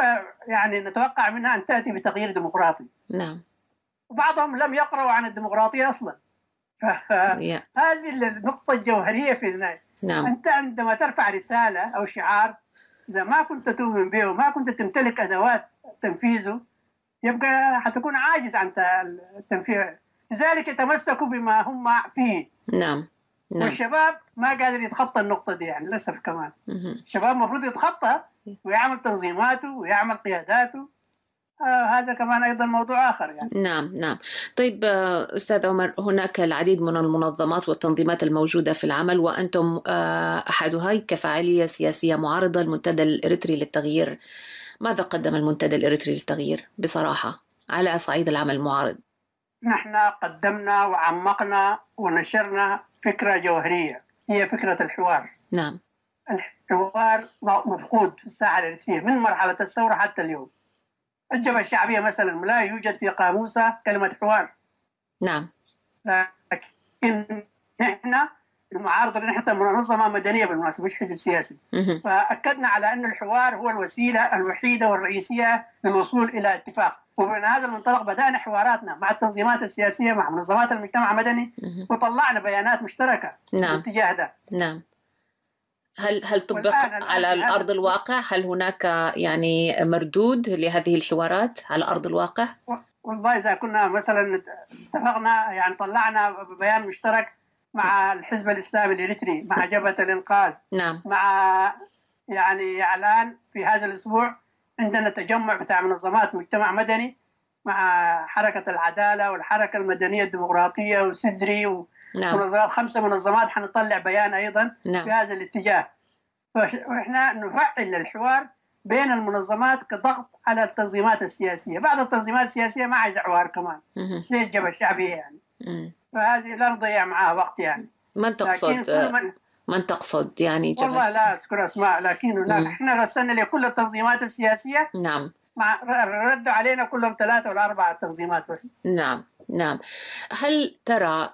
يعني نتوقع منها أن تأتي بتغيير ديمقراطي؟ نعم. وبعضهم لم يقرأوا عن الديمقراطية أصلا. هذه النقطة الجوهرية في النهاية. نعم. أنت عندما ترفع رسالة أو شعار إذا ما كنت تؤمن به وما كنت تمتلك أدوات تنفيذه يبقى حتكون عاجز عن التنفيذ. لذلك يتمسكوا بما هم فيه. نعم. والشباب ما قادر يتخطى النقطة دي، يعني للأسف كمان. الشباب المفروض يتخطى ويعمل تنظيماته ويعمل قياداته. هذا كمان أيضا موضوع آخر يعني. نعم. طيب أستاذ عمر، هناك العديد من المنظمات والتنظيمات الموجودة في العمل، وأنتم أحدها كفعالية سياسية معارضة، المنتدى الإريتري للتغيير. ماذا قدم المنتدى الإريتري للتغيير بصراحة على صعيد العمل المعارض؟ نحن قدمنا وعمقنا ونشرنا فكرة جوهرية، هي فكرة الحوار. نعم. الحوار مفقود في الساحة الإريترية من مرحلة الثورة حتى اليوم. الجبهة الشعبية مثلا لا يوجد في قاموسها كلمة حوار. نعم. لكن نحن المعارضة اللي نحن منظمة مدنية بالمناسبة مش حزب سياسي. فأكدنا على أن الحوار هو الوسيلة الوحيدة والرئيسية للوصول إلى اتفاق. ومن هذا المنطلق بدأنا حواراتنا مع التنظيمات السياسية مع منظمات المجتمع المدني وطلعنا بيانات مشتركة في الاتجاه ده. نعم. هل طبق على الأرض الواقع؟ هل هناك يعني مردود لهذه الحوارات على أرض الواقع؟ والله إذا كنا مثلا اتفقنا يعني طلعنا بيان مشترك مع الحزب الإسلامي الإريتري، مع جبهة الإنقاذ. نعم. مع يعني إعلان في هذا الأسبوع عندنا تجمع بتاع منظمات مجتمع مدني مع حركة العدالة والحركة المدنية الديمقراطية وسدري ومنظمات 5 منظمات حنطلع بيان أيضا في هذا الاتجاه. فإحنا نفعل الحوار بين المنظمات كضغط على التنظيمات السياسية. بعض التنظيمات السياسية ما عايزة حوار كمان زي الجبهة الشعبية يعني. فهذه لا نضيع معها وقت يعني. من تقصد يعني جبهة؟ والله لا أذكر أسماء، لكن إحنا رسلنا لكل التنظيمات السياسية. نعم. ردوا علينا كلهم 3 ولا 4 تنظيمات بس. نعم. هل ترى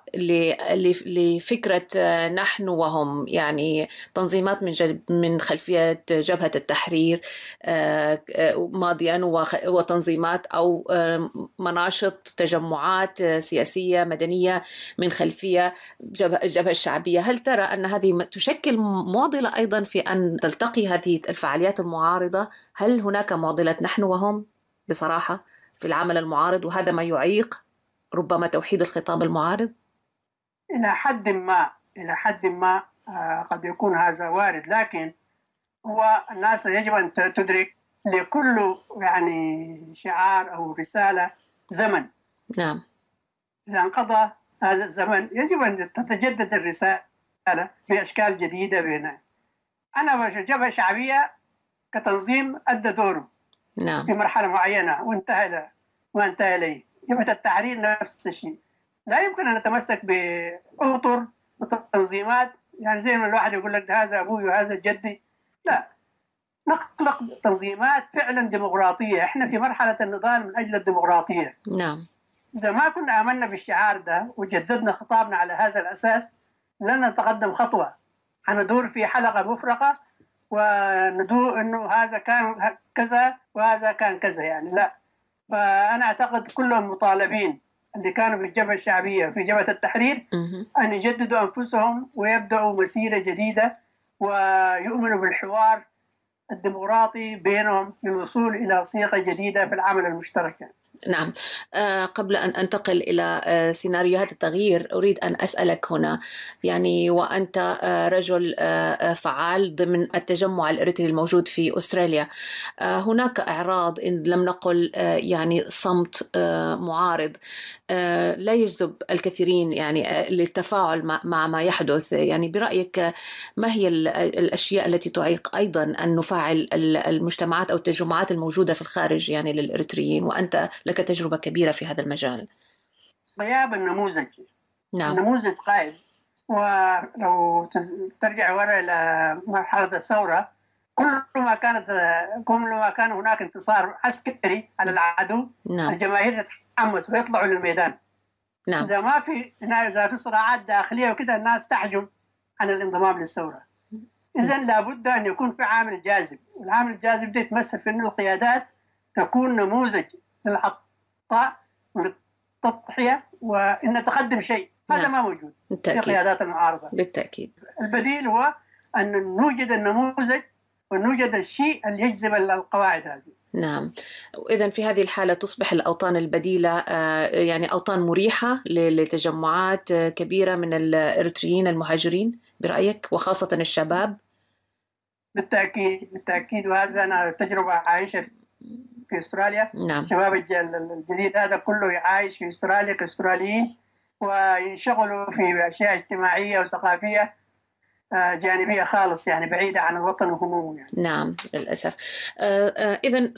لفكرة نحن وهم يعني تنظيمات من خلفية جبهة التحرير ماضيا وتنظيمات أو مناشط تجمعات سياسية مدنية من خلفية الجبهة الشعبية، هل ترى أن هذه تشكل معضلة أيضا في أن تلتقي هذه الفعاليات المعارضة؟ هل هناك معضلة نحن وهم بصراحة في العمل المعارض، وهذا ما يعيق ربما توحيد الخطاب المعارض؟ إلى حد ما قد يكون هذا وارد، لكن هو الناس يجب أن تدرك لكل يعني شعار أو رسالة زمن. نعم. إذا انقضى هذا الزمن يجب أن تتجدد الرسالة بأشكال جديدة بينها. أنا الجبهة الشعبية كتنظيم أدى دوره. نعم. في مرحلة معينة وانتهى إليه. جبهة التحرير نفس الشيء. لا يمكن أن نتمسك بأطر وتنظيمات يعني زي ما الواحد يقول لك هذا أبوي وهذا جدي. لا، نخلق تنظيمات فعلا ديمقراطية. إحنا في مرحلة النضال من أجل الديمقراطية. نعم. إذا ما كنا آمنا بالشعار ده وجددنا خطابنا على هذا الأساس لن نتقدم خطوة. حندور في حلقة مفرقة وندور إنه هذا كان كذا وهذا كان كذا يعني. لا، فأنا أعتقد كلهم مطالبين اللي كانوا في الجبهة الشعبية في جبهة التحرير أن يجددوا أنفسهم ويبدأوا مسيرة جديدة ويؤمنوا بالحوار الديمقراطي بينهم للوصول إلى صيغة جديدة في العمل المشترك. نعم. قبل أن أنتقل إلى سيناريوهات التغيير أريد أن أسألك هنا يعني، وأنت رجل فعال ضمن التجمع الإريتري الموجود في أستراليا، هناك إعراض إن لم نقل يعني صمت معارض لا يجذب الكثيرين يعني للتفاعل مع ما يحدث. يعني برأيك ما هي الأشياء التي تعيق أيضا أن نفعل المجتمعات أو التجمعات الموجودة في الخارج يعني للإريتريين، وأنت لك تجربة كبيرة في هذا المجال؟ غياب النموذج. نعم. النموذج قائم. ولو ترجع وراء إلى مرحلة الثورة، كل ما كان هناك انتصار عسكري على العدو، نعم. الجماهير تتحمس ويطلعوا للميدان. نعم. إذا في صراعات داخلية وكذا الناس تحجم عن الانضمام للثورة. إذن لابد أن يكون في عامل جاذب، والعامل الجاذب ده يتمثل في أن القيادات تكون نموذج للعطاء والتضحية وأن تقدم شيء. هذا ما موجود في قيادات المعارضة. بالتأكيد. البديل هو أن نوجد النموذج ونوجد الشيء اللي يجذب القواعد هذه. نعم. إذن في هذه الحالة تصبح الأوطان البديلة يعني أوطان مريحة لتجمعات كبيرة من الإريتريين المهاجرين برأيك، وخاصة الشباب؟ بالتأكيد، وهذا أنا تجربة عايشة في أستراليا. نعم. شباب الجديد هذا كله عايش في أستراليا كأستراليين، وينشغلوا في أشياء اجتماعية وثقافية جانبية خالص، يعني بعيدة عن الوطن وهمومه يعني. نعم للأسف. إذن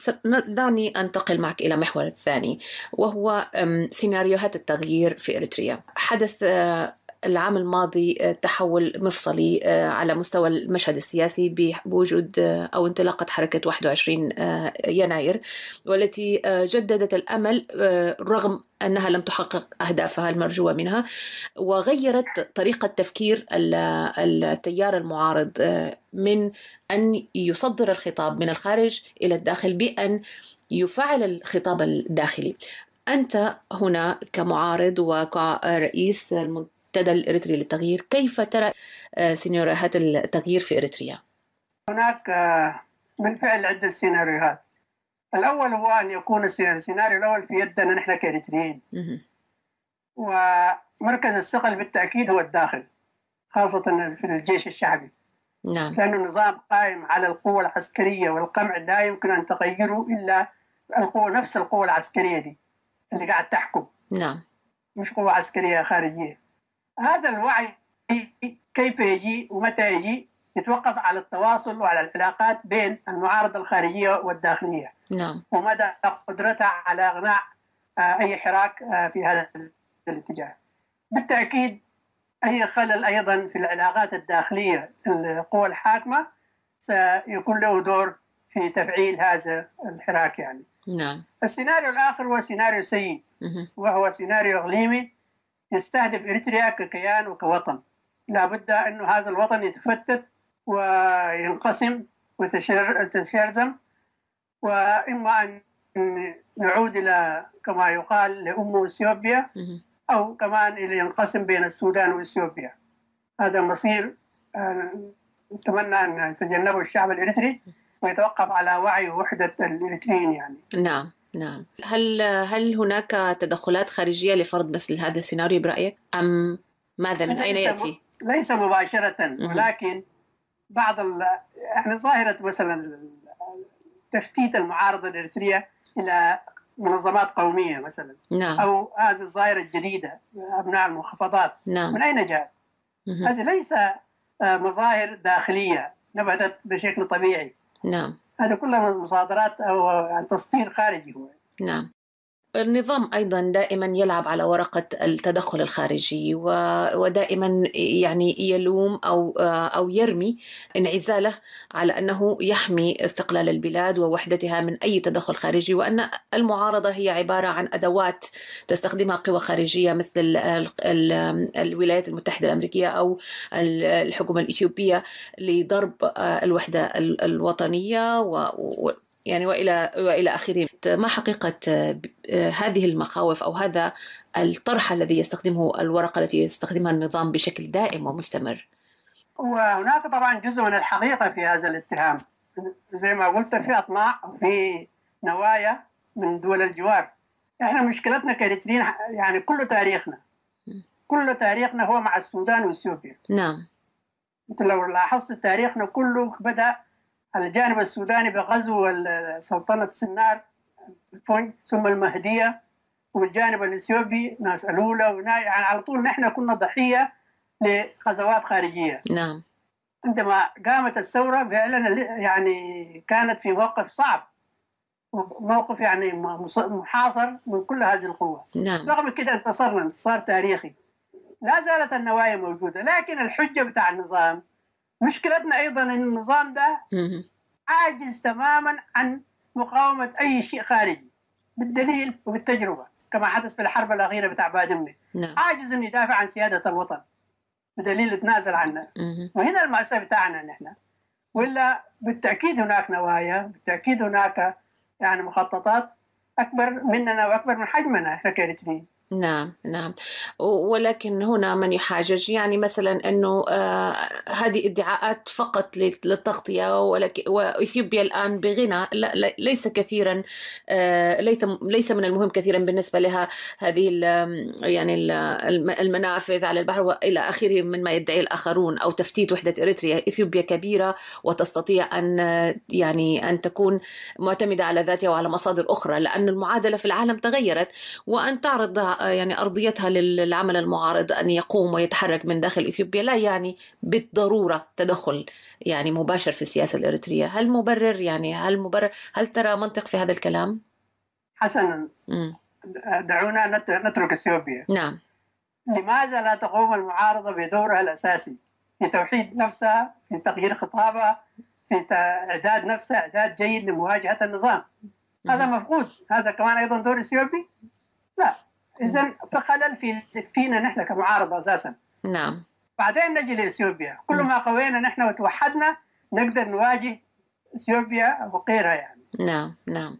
دعني أنتقل معك إلى محور الثاني، وهو سيناريوهات التغيير في إريتريا. حدث العام الماضي تحول مفصلي على مستوى المشهد السياسي بوجود أو انطلاقة حركة 21 يناير، والتي جددت الأمل رغم أنها لم تحقق أهدافها المرجوة منها، وغيرت طريقة تفكير التيار المعارض من أن يصدر الخطاب من الخارج إلى الداخل بأن يفعل الخطاب الداخلي. أنت هنا كمعارض وكرئيس المنتدى الإريتري للتغيير، كيف ترى سيناريوهات التغيير في إريتريا؟ هناك بالفعل عدة سيناريوهات. الأول هو أن يكون السيناريو الأول في يدنا نحن كإريتريين، ومركز الثقل بالتأكيد هو الداخل، خاصة في الجيش الشعبي. نعم. لأنه النظام قائم على القوة العسكرية والقمع، لا يمكن أن تغيره إلا نفس القوة العسكرية دي اللي قاعد تحكم. نعم. مش قوة عسكرية خارجية. هذا الوعي كيف يجي ومتى يجي يتوقف على التواصل وعلى العلاقات بين المعارضة الخارجية والداخلية. نعم. ومدى قدرتها على إغناء أي حراك في هذا الاتجاه. بالتأكيد أي خلل أيضا في العلاقات الداخلية القوى الحاكمة سيكون له دور في تفعيل هذا الحراك يعني. نعم. السيناريو الآخر هو سيناريو سيء، وهو سيناريو إقليمي يستهدف إريتريا ككيان وكوطن. لا بد أن هذا الوطن يتفتت وينقسم ويتشرذم، وإما أن يعود إلى كما يقال لأم إثيوبيا، أو كمان إلى ينقسم بين السودان وإثيوبيا. هذا مصير نتمنى أن يتجنبه الشعب الإريتري ويتوقف على وعي ووحدة الإريتريين يعني. نعم. نعم. هل هناك تدخلات خارجية لفرض مثل هذا السيناريو برأيك، أم ماذا من أين يأتي؟ ليس مباشرة، ولكن بعض يعني ظاهرة مثلا تفتيت المعارضة الإريترية إلى منظمات قومية مثلا. نعم. أو هذه الظاهرة الجديدة أبناء المخفضات. نعم. من أين جاءت؟ هذه ليس مظاهر داخلية نبتت بشكل طبيعي. نعم. هذا كلها مصادرات أو عن تصدير خارجي هو. نعم. النظام أيضا دائما يلعب على ورقة التدخل الخارجي، ودائما يعني يلوم أو يرمي انعزاله على أنه يحمي استقلال البلاد ووحدتها من أي تدخل خارجي، وأن المعارضة هي عبارة عن أدوات تستخدمها قوى خارجية مثل الولايات المتحدة الأمريكية أو الحكومة الإثيوبية لضرب الوحدة الوطنية يعني وإلى آخره. ما حقيقة هذه المخاوف أو هذا الطرح الذي يستخدمه الورقة التي يستخدمها النظام بشكل دائم ومستمر؟ وهناك طبعا جزء من الحقيقة في هذا الاتهام، زي ما قلت في أطماع وفي نوايا من دول الجوار. إحنا مشكلتنا كإريتريين يعني كل تاريخنا هو مع السودان وإثيوبيا. نعم. أنت لو لاحظت تاريخنا كله بدأ على الجانب السوداني بغزو سلطنة سنار ثم المهدية، والجانب الإثيوبي ناس ألولة يعني على طول نحن كنا ضحية لغزوات خارجية. نعم. عندما قامت الثورة فعلا يعني كانت في موقف صعب، موقف يعني محاصر من كل هذه القوة. نعم. رغم كده انتصرنا انتصار تاريخي، لا زالت النوايا موجودة، لكن الحجة بتاع النظام مشكلتنا أيضا أن النظام ده عاجز تماما عن مقاومة أي شيء خارجي بالدليل وبالتجربة، كما حدث في الحرب الأخيرة بتاع بادمني. عاجز أن يدافع عن سيادة الوطن بدليل تنازل عنها. وهنا المأساة بتاعنا نحن. ولا بالتأكيد هناك نوايا، بالتأكيد هناك يعني مخططات أكبر مننا وأكبر من حجمنا إحنا كإريتريين. نعم نعم، ولكن هنا من يحاجج يعني مثلا أنه هذه ادعاءات فقط للتغطية، وإثيوبيا الآن بغنى ليس كثيرا، ليس من المهم كثيرا بالنسبة لها هذه يعني المنافذ على البحر وإلى آخره مما يدعي الآخرون، أو تفتيت وحدة إريتريا. إثيوبيا كبيرة وتستطيع أن تكون معتمدة على ذاتها وعلى مصادر أخرى، لأن المعادلة في العالم تغيرت، وأن تعرض يعني أرضيتها للعمل المعارض أن يقوم ويتحرك من داخل إثيوبيا لا يعني بالضرورة تدخل يعني مباشر في السياسة الإريترية. هل ترى منطق في هذا الكلام؟ حسنا، دعونا نترك إثيوبيا. نعم. لماذا لا تقوم المعارضة بدورها الأساسي في توحيد نفسها، في تغيير خطابها، في إعداد نفسها إعداد جيد لمواجهة النظام؟ هذا مفقود. هذا كمان أيضا دور إثيوبي؟ لا. إذن فخلل فينا نحن كمعارضة أساسا. نعم. بعدين نجي لإثيوبيا. كل ما قوينا نحن وتوحدنا نقدر نواجه إثيوبيا وغيرها يعني. نعم نعم.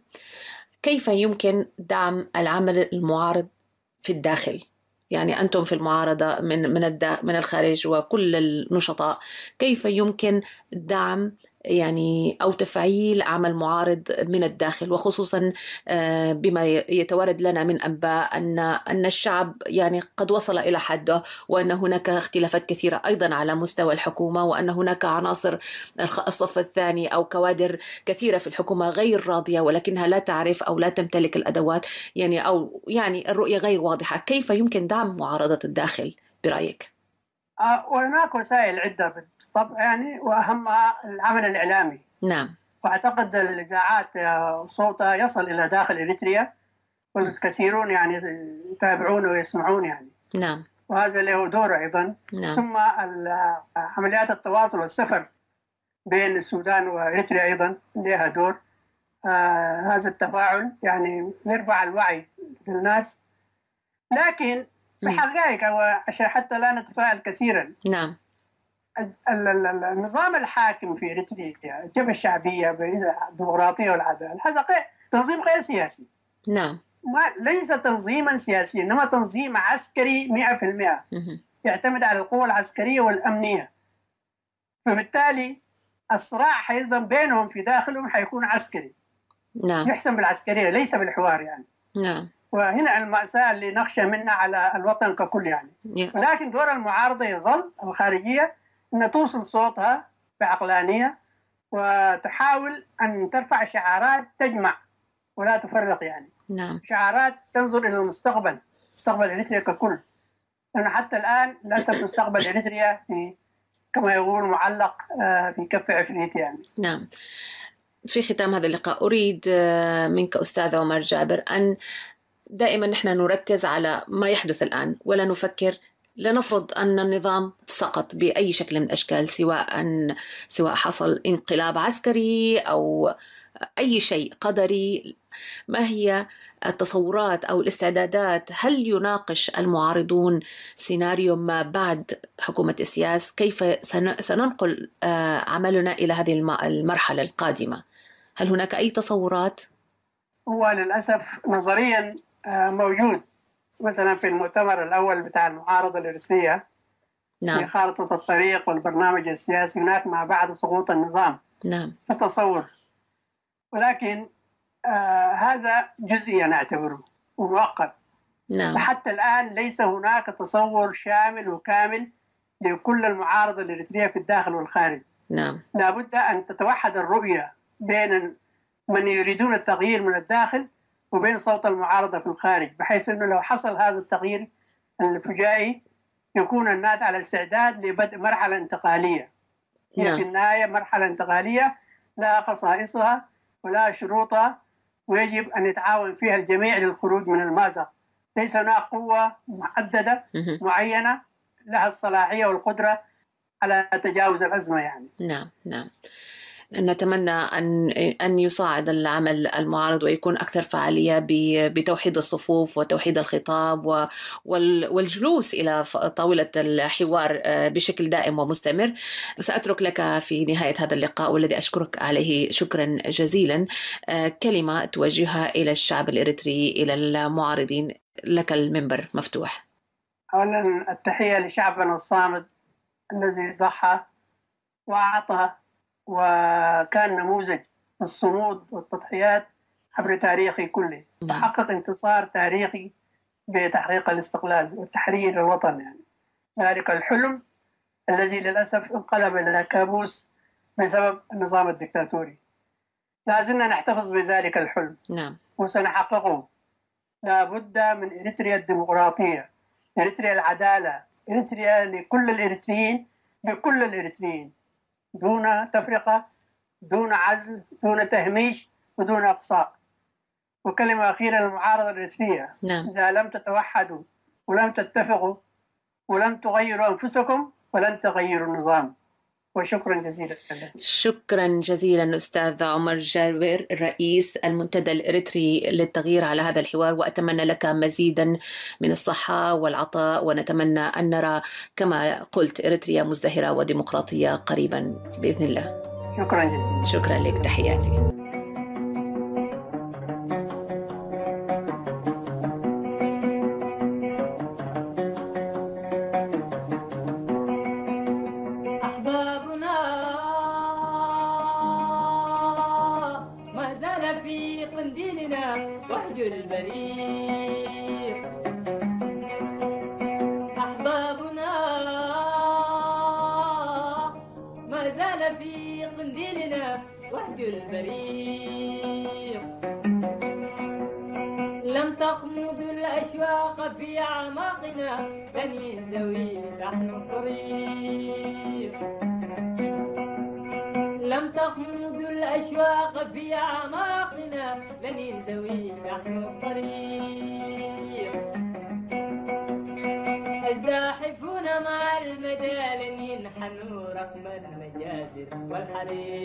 كيف يمكن دعم العمل المعارض في الداخل؟ يعني أنتم في المعارضة من الخارج وكل النشطاء، كيف يمكن دعم يعني أو تفعيل عمل معارض من الداخل، وخصوصا بما يتوارد لنا من أنباء أن الشعب يعني قد وصل إلى حده، وأن هناك اختلافات كثيرة أيضا على مستوى الحكومة، وأن هناك عناصر الصف الثاني أو كوادر كثيرة في الحكومة غير راضية ولكنها لا تعرف أو لا تمتلك الأدوات أو الرؤية غير واضحة. كيف يمكن دعم معارضة الداخل برأيك؟ وهناك وسائل عدة بالطبع يعني، وأهمها العمل الإعلامي. نعم. وأعتقد الإذاعات صوتها يصل إلى داخل إريتريا، والكثيرون يعني يتابعون ويسمعون يعني. نعم. وهذا له دور أيضا. نعم. ثم عمليات التواصل والسفر بين السودان وإريتريا أيضا لها دور. هذا التفاعل يعني يرفع الوعي للناس. لكن في حقائق عشان حتى لا نتفائل كثيرا. نعم. النظام الحاكم في إريتريا، الجبهة الشعبية بالديمقراطية والعدالة، هذا تنظيم غير سياسي. نعم. ليس تنظيما سياسيا، إنما تنظيم عسكري 100%. يعتمد على القوة العسكرية والأمنية. فبالتالي الصراع حيصدم بينهم في داخلهم حيكون عسكري. نعم. يحسم بالعسكرية ليس بالحوار يعني. نعم. وهنا المأساة اللي نخشى منها على الوطن ككل يعني. ولكن دور المعارضة يظل الخارجية أن توصل صوتها بعقلانية، وتحاول أن ترفع شعارات تجمع ولا تفرق يعني. نعم. شعارات تنظر إلى المستقبل، مستقبل إريتريا ككل. لأن حتى الآن للأسف مستقبل إريتريا كما يقول معلق في كف عفريت يعني. نعم. في ختام هذا اللقاء أريد منك أستاذ عمر جابر أن دائما نحن نركز على ما يحدث الآن، ولا نفكر، لنفرض أن النظام سقط بأي شكل من الأشكال، سواء حصل انقلاب عسكري أو أي شيء قدري، ما هي التصورات أو الاستعدادات؟ هل يناقش المعارضون سيناريو ما بعد حكومة إسياس؟ كيف سننقل عملنا إلى هذه المرحلة القادمة؟ هل هناك أي تصورات؟ هو للأسف نظريا موجود، مثلا في المؤتمر الأول بتاع المعارضة الإريترية. نعم. في خارطة الطريق والبرنامج السياسي هناك ما بعد سقوط النظام. نعم. في تصور، ولكن هذا جزئي نعتبره ومؤقت. نعم. حتى الآن ليس هناك تصور شامل وكامل لكل المعارضة الإريترية في الداخل والخارج. نعم. لابد أن تتوحد الرؤية بين من يريدون التغيير من الداخل وبين صوت المعارضة في الخارج، بحيث أنه لو حصل هذا التغيير الفجائي يكون الناس على استعداد لبدء مرحلة انتقالية. هي نعم. في النهاية مرحلة انتقالية لها خصائصها ولا شروطها، ويجب أن يتعاون فيها الجميع للخروج من المأزق. ليس هناك قوة محددة معينة لها الصلاحية والقدرة على تجاوز الأزمة يعني. نعم. نتمنى أن يصاعد العمل المعارض ويكون أكثر فعالية بتوحيد الصفوف وتوحيد الخطاب والجلوس إلى طاولة الحوار بشكل دائم ومستمر. سأترك لك في نهاية هذا اللقاء والذي أشكرك عليه شكرا جزيلا كلمة توجهها إلى الشعب الإريتري، إلى المعارضين. لك المنبر مفتوح. أولا التحية لشعبنا الصامد الذي ضحى وأعطى وكان نموذج الصمود والتضحيات عبر تاريخه كله، وحقق انتصار تاريخي بتحقيق الاستقلال وتحرير الوطن يعني. ذلك الحلم الذي للأسف انقلب إلى كابوس بسبب النظام الدكتاتوري. لازلنا نحتفظ بذلك الحلم. وسنحققه. لا بد من إريتريا الديمقراطية، إريتريا العدالة، إريتريا لكل الإريتريين بكل الإريتريين دون تفرقة، دون عزل، دون تهميش، ودون إقصاء. وكلمة أخيرة للمعارضة الإريترية: إذا لم تتوحدوا ولم تتفقوا ولم تغيروا أنفسكم ولن تغيروا النظام. وشكرا جزيلا. شكرا جزيلا أستاذ عمر جابر رئيس المنتدى الإريتري للتغيير على هذا الحوار، وأتمنى لك مزيدا من الصحة والعطاء، ونتمنى أن نرى كما قلت إريتريا مزدهرة وديمقراطية قريبا بإذن الله. شكرا جزيلا. شكرا لك، تحياتي. لم تخمد الأشواق في أعماقنا لن يستوي لحن الطريق. لم تخمد الأشواق في أعماقنا لن يستوي لحن الطريق. الزاحفون مع المدى لن ينحنوا رقم المجازر والحريق.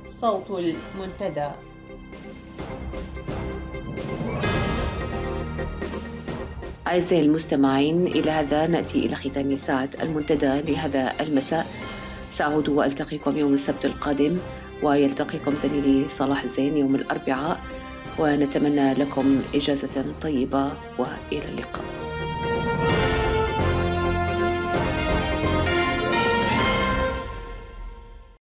صوت المنتدى. أعزائي المستمعين، إلى هذا نأتي إلى ختام ساعة المنتدى لهذا المساء. سأعود وألتقيكم يوم السبت القادم، ويلتقيكم زميلي صلاح الزين يوم الأربعاء، ونتمنى لكم إجازة طيبة وإلى اللقاء.